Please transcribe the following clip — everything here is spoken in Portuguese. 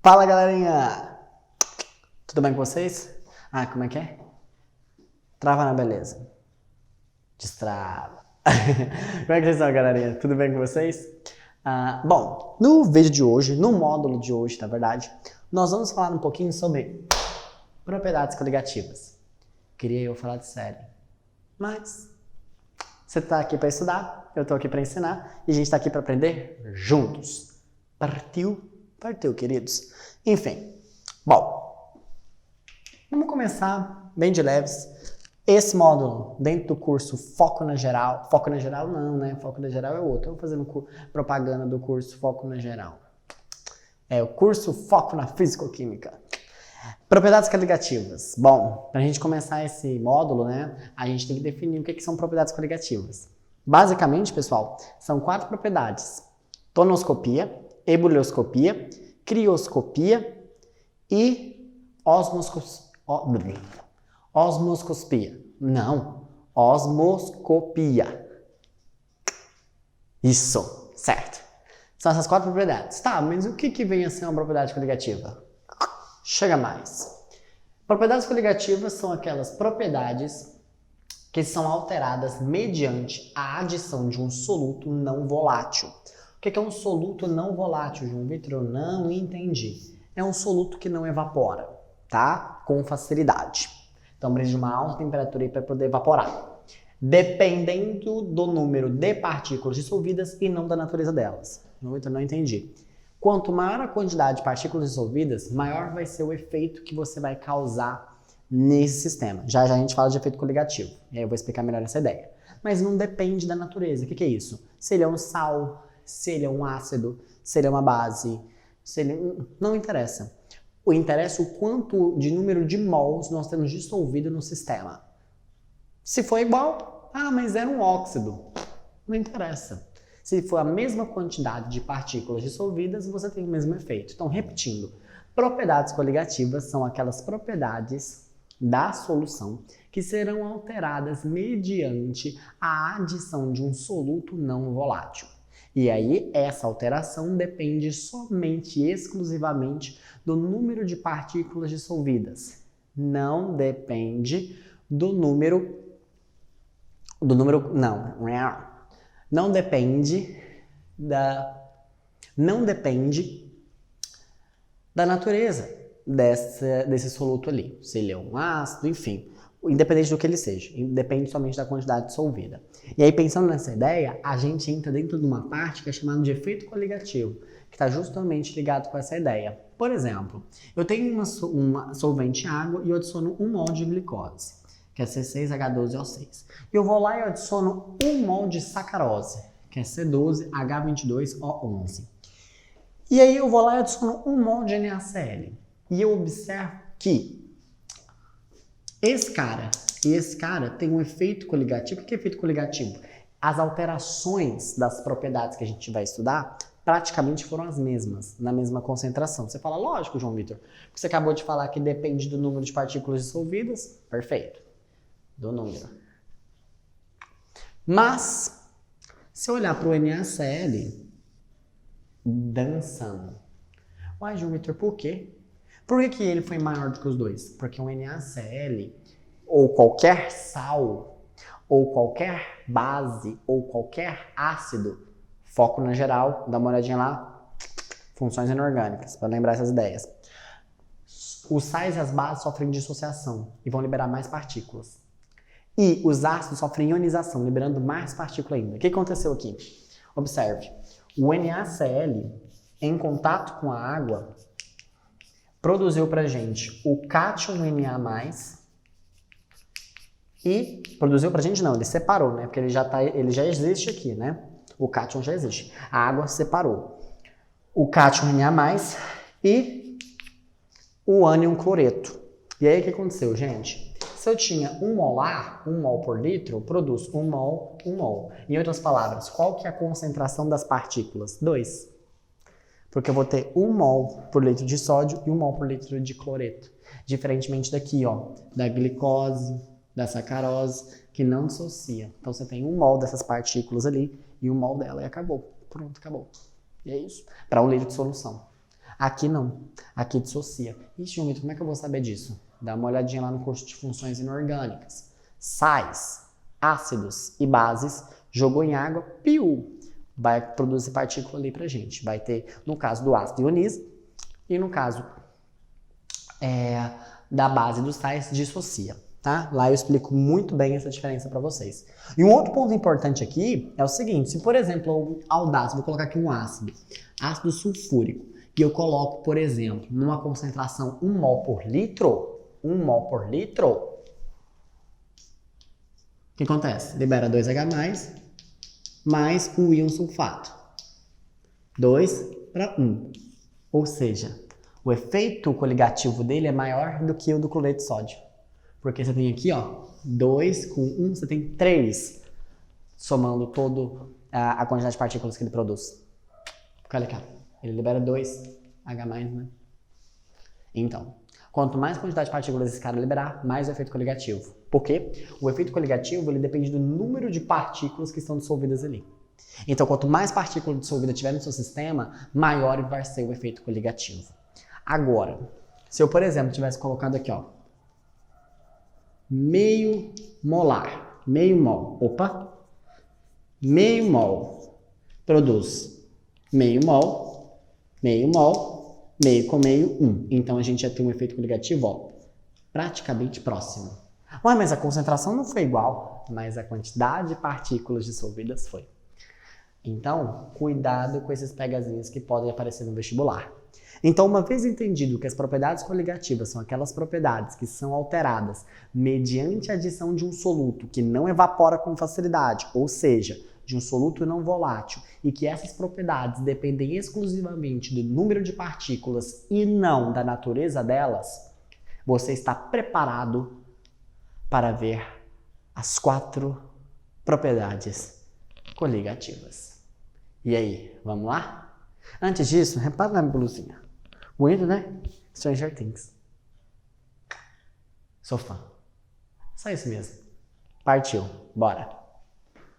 Fala, galerinha! Tudo bem com vocês? Como é que é? Trava na beleza. Destrava. Como é que vocês estão, galerinha? Tudo bem com vocês? Bom, no vídeo de hoje, no módulo de hoje, na verdade, nós vamos falar um pouquinho sobre propriedades coligativas. Queria eu falar de série, mas você está aqui para estudar, eu estou aqui para ensinar e a gente está aqui para aprender juntos. Partiu? Partiu, queridos. Enfim, bom, vamos começar bem de leves. Esse módulo, dentro do curso Foco na Geral, Foco na Geral não, né? Foco na Geral é outro. Eu vou fazendo propaganda do curso Foco na Geral. É o curso Foco na Físico-Química. Propriedades coligativas. Bom, para a gente começar esse módulo, né, a gente tem que definir o que são propriedades coligativas. Basicamente, pessoal, são 4 propriedades: tonoscopia, ebullioscopia, crioscopia e osmoscopia. Não, osmoscopia. Isso, certo. São essas 4 propriedades. Tá, mas o que vem a ser uma propriedade coligativa? Chega mais. Propriedades coligativas são aquelas propriedades que são alteradas mediante a adição de um soluto não volátil. O que é um soluto não volátil, João Vitor? Eu não entendi. É um soluto que não evapora, tá? Com facilidade. Então precisa de uma alta temperatura para poder evaporar. Dependendo do número de partículas dissolvidas e não da natureza delas. João Vitor, não entendi. Quanto maior a quantidade de partículas dissolvidas, maior vai ser o efeito que você vai causar nesse sistema. Já a gente fala de efeito coligativo. E aí eu vou explicar melhor essa ideia. Mas não depende da natureza. O que é isso? Se ele é um sal, se ele é um ácido, se ele é uma base, se ele... não interessa. O interessa é o quanto de número de mols nós temos dissolvido no sistema. Se for igual, mas era um óxido. Não interessa. Se for a mesma quantidade de partículas dissolvidas, você tem o mesmo efeito. Então, repetindo, propriedades coligativas são aquelas propriedades da solução que serão alteradas mediante a adição de um soluto não volátil. E aí, essa alteração depende somente e exclusivamente do número de partículas dissolvidas. Não depende do número... Não depende da natureza desse soluto ali. Se ele é um ácido, enfim, independente do que ele seja, depende somente da quantidade dissolvida. E aí, pensando nessa ideia, a gente entra dentro de uma parte que é chamada de efeito coligativo, que está justamente ligado com essa ideia. Por exemplo, eu tenho uma solvente água e eu adiciono 1 mol de glicose, que é C6H12O6. E eu vou lá e adiciono 1 mol de sacarose, que é C12H22O11. E aí eu vou lá e adiciono 1 mol de NaCl. E eu observo que esse cara e esse cara tem um efeito coligativo. O que é efeito coligativo? As alterações das propriedades que a gente vai estudar praticamente foram as mesmas, na mesma concentração. Você fala, lógico, João Vitor, porque você acabou de falar que depende do número de partículas dissolvidas. Perfeito. Do número. Mas, se eu olhar para o NaCl, dançando. Uai, João Vitor, por quê? Por que ele foi maior do que os dois? Porque o NaCl, ou qualquer sal, ou qualquer base, ou qualquer ácido, foco na geral, dá uma olhadinha lá, funções inorgânicas, para lembrar essas ideias. Os sais e as bases sofrem dissociação e vão liberar mais partículas. E os ácidos sofrem ionização, liberando mais partícula ainda. O que aconteceu aqui? Observe. O NaCl, em contato com a água, produziu pra gente o cátion Na+, e produziu pra gente não, ele separou, né? Porque ele já existe aqui, né? O cátion já existe. A água separou o cátion Na+, e o ânion cloreto. E aí o que aconteceu, gente? Se eu tinha 1 mol por litro, eu produzo 1 mol, 1 mol. Em outras palavras, qual que é a concentração das partículas? 2. Porque eu vou ter 1 mol por litro de sódio e 1 mol por litro de cloreto. Diferentemente daqui, ó, da glicose, da sacarose, que não dissocia. Então você tem 1 mol dessas partículas ali e 1 mol dela e acabou. Pronto, acabou. E é isso. Para 1 litro de solução. Aqui não. Aqui dissocia. Ixi, Vitor, como é que eu vou saber disso? Dá uma olhadinha lá no curso de funções inorgânicas. Sais, ácidos e bases, jogou em água, piu! Vai produzir partícula ali pra gente. Vai ter, no caso do ácido, ioniza, e no caso da base dos sais, dissocia. Tá? Lá eu explico muito bem essa diferença para vocês. E um outro ponto importante aqui é o seguinte, se por exemplo, audácia, vou colocar aqui um ácido sulfúrico, e eu coloco, por exemplo, numa concentração 1 mol por litro, o que acontece? Libera 2H+, mais um íon sulfato. 2 para 1. Ou seja, o efeito coligativo dele é maior do que o do cloreto de sódio. Porque você tem aqui, ó, 2 com 1, você tem 3, somando toda a quantidade de partículas que ele produz. Olha cá, ele libera 2H+, né? Então, quanto mais quantidade de partículas esse cara liberar, mais o efeito coligativo. Por quê? O efeito coligativo, ele depende do número de partículas que estão dissolvidas ali. Então, quanto mais partícula dissolvida tiver no seu sistema, maior vai ser o efeito coligativo. Agora, se eu, por exemplo, tivesse colocado aqui, ó, meio molar, meio mol, meio mol produz meio mol, meio com meio, 1. Então a gente já tem um efeito coligativo, ó, praticamente próximo. Ué, mas a concentração não foi igual, mas a quantidade de partículas dissolvidas foi. Então, cuidado com esses pegazinhos que podem aparecer no vestibular. Então, uma vez entendido que as propriedades coligativas são aquelas propriedades que são alteradas mediante a adição de um soluto que não evapora com facilidade, ou seja, de um soluto não volátil, e que essas propriedades dependem exclusivamente do número de partículas e não da natureza delas, você está preparado para ver as 4 propriedades coligativas. E aí, vamos lá? Antes disso, repara na minha blusinha. Bonito, né? Stranger Things. Sou fã. Só isso mesmo. Partiu. Bora.